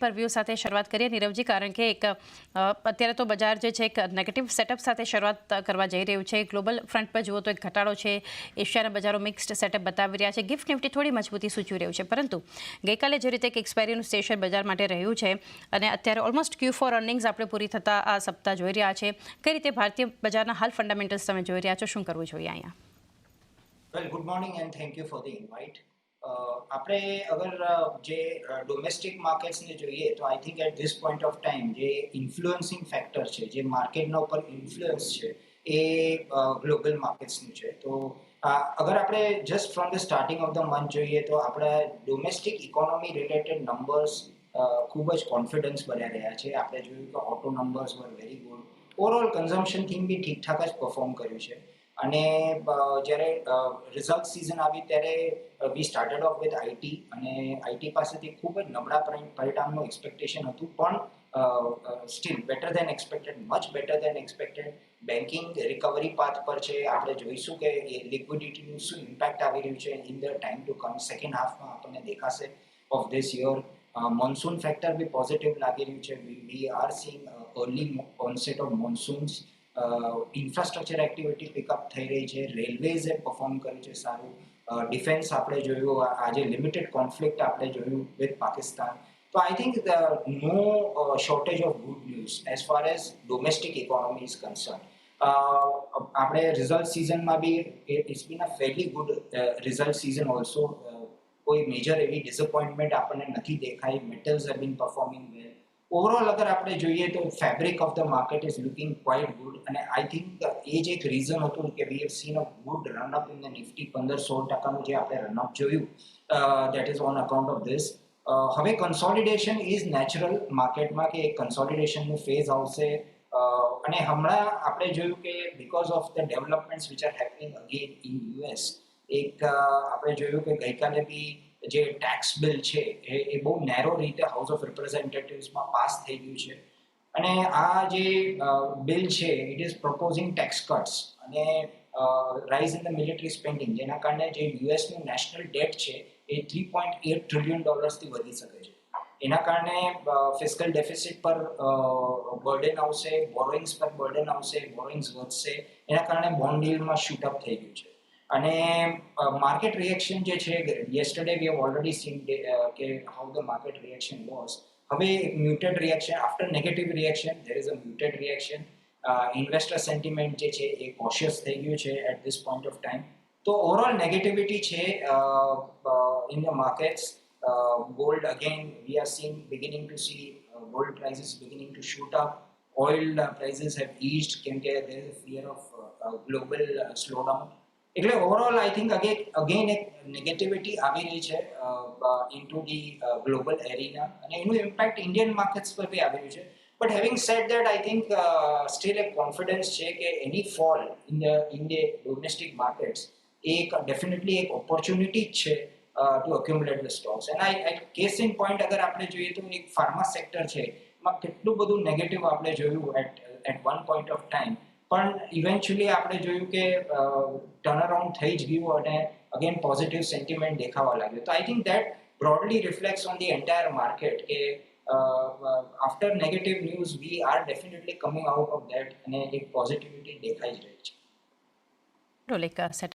પર વ્યૂ સાથે શરૂઆત કરીએ નીરવજી, કારણ કે એક અત્યારે તો બજાર જે છે એક નેગેટિવ સેટઅપ સાથે શરૂઆત કરવા જઈ રહ્યું છે. ગ્લોબલ ફ્રન્ટ પર જુઓ તો એક ઘટાડો છે. એશિયાના બજારો મિક્સ્ડ સેટઅપ બતાવી રહ્યા છે. ગિફ્ટ નિફ્ટી થોડી મજબૂતી સૂચવી રહ્યું છે, પરંતુ ગઈકાલે જે રીતે એક એક્સપાયરીનું સેશન બજાર માટે રહ્યું છે અને અત્યારે ઓલમોસ્ટ Q4 અર્નિંગ્સ આપણે પૂરી થતા આ સપ્તાહ જોઈ રહ્યા છે, કઈ રીતે ભારતીય બજારના હાલ ફંડામેન્ટલ્સ તમે જોઈ રહ્યા છો, શું કરવું જોઈએ અહીંયા? Well, good morning and thank you for the invite. આપણે અગર જે ડોમેસ્ટિક માર્કેટ્સને જોઈએ તો I think at this point of time જે ઇન્ફ્લુઅન્સિંગ ફેક્ટર છે, જે માર્કેટના ઉપર ઇન્ફ્લુઅન્સ છે, એ ગ્લોબલ માર્કેટ્સનું છે. તો અગર આપણે just from the starting of the month જોઈએ તો આપણા ડોમેસ્ટિક ઇકોનોમી રિલેટેડ નંબર્સ ખૂબ જ કોન્ફિડન્સ બન્યા રહ્યા છે. આપણે જોયું કે auto numbers were very good. Overall consumption theme બી ઠીકઠાક જ પરફોર્મ કર્યું છે. અને જ્યારે રિઝલ્ટ સિઝન આવી ત્યારે we started off with IT, અને આઈટી પાસેથી ખૂબ જ નબળા પરિણામનું એક્સપેક્ટેશન હતું, પણ still better than expected, much better than expected. Banking recovery path પર છે. આપણે જોઈશું કે એ લિક્વિડિટીનું શું ઇમ્પેક્ટ આવી રહ્યું છે in the time to come. Second હાફમાં આપણને દેખાશે of this year. Monsoon factor બી પોઝિટિવ લાગી રહ્યું છે. We are seeing early onset of monsoons. Infrastructure activity pickup થઈ રહી છે. રેલવેઝે પરફોર્મ કર્યું છે સારું. ડિફેન્સ આપણે જોયું, આજે લિમિટેડ કોન્ફ્લિક્ટ આપણે જોયું વિથ પાકિસ્તાન. તો I think no shortage of good news as far as domestic economy is concern. આપણે રિઝલ્ટ સિઝનમાં બી it's been a fairly good result season also. કોઈ મેજર એવી ડિસઅપોઇન્ટમેન્ટ આપણને નથી દેખાઈ. Metals have been performing well. Overall અગર આપણે જોઈએ તો fabric of the market is looking quite good. અને આઈ થિંક એ જ એક રીઝન હતું કે we have seen a good run-up in the Nifty. 15-16% જે આપણે રનઅપ જોયું, that is on account of this. હવે કન્સોલિડેશન ઇઝ નેચરલ માર્કેટમાં, કે એક કન્સોલિડેશનનું ફેઝ આવશે. અને હમણાં આપણે જોયું કે because of the developments which are happening again in US, એક આપણે જોયું કે ગઈકાલે બી જે ટેક્સ બિલ છે એ બહુ નેરો રીતે હાઉસ ઓફ રિપ્રેઝેન્ટેટિવ્સમાં પાસ થઈ ગયું છે. અને આ જે બિલ છે ઇટ ઇઝ પ્રપોઝિંગ ટેક્સ કટ્સ અને rise in the military spending, જેના કારણે જે યુએસનું નેશનલ ડેટ છે એ $3.8 ટ્રિલિયન વધી શકે છે. એના કારણે ફિસ્કલ ડેફિસિટ પર બર્ડન આવશે, બોરોઇંગ્સ પર બર્ડન આવશે, બોરોઇંગ્સ વધશે. એના કારણે બોન્ડ યીલ્ડમાં શૂટ અપ થઈ ગયું છે. અને માર્કેટ રિએક્શન જે છે, yesterday we have already seen કે how the market reaction was. હવે એક muted reaction, after negative reaction there is a muted reaction. Investor sentiment જે છે એ કોશિયસ થઈ ગયું છે at this point of time. તો ઓવરઓલ નેગેટિવિટી છે in the markets. Gold again, we are seeing beginning to see gold prices beginning to shoot up. Oil prices have eased કેમ કે there is a fear of global slowdown. એટલે overall I think again એક negativity આવી રહી છે into the global Arena, અને એનું impact Indian markets પર બી આવી રહ્યું છે. But having said that I think still એક કોન્ફિડન્સ છે કે any fall in the domestic markets એક ડેફિનેટલી એક ઓપોર્ચ્યુનિટી જ છે to accumulate the stocks. And case in point અગર આપણે જોઈએ તો એક ફાર્મા સેક્ટર છે, એમાં કેટલું બધું નેગેટિવ આપણે જોયું at one point of time, પણ ઇવેન્ચ્યુઅલી આપણે જોયું કે ટર્ન અરાઉન્ડ થઈ જ ગયું અને અગેન પોઝિટિવ સેન્ટિમેન્ટ દેખાવા લાગ્યો. તો I think that broadly reflects on the entire market કે after negative news we are definitely coming out of that, અને એક પોઝિટિવિટી દેખાઈ જ રહી છે. રોલ એક સેટ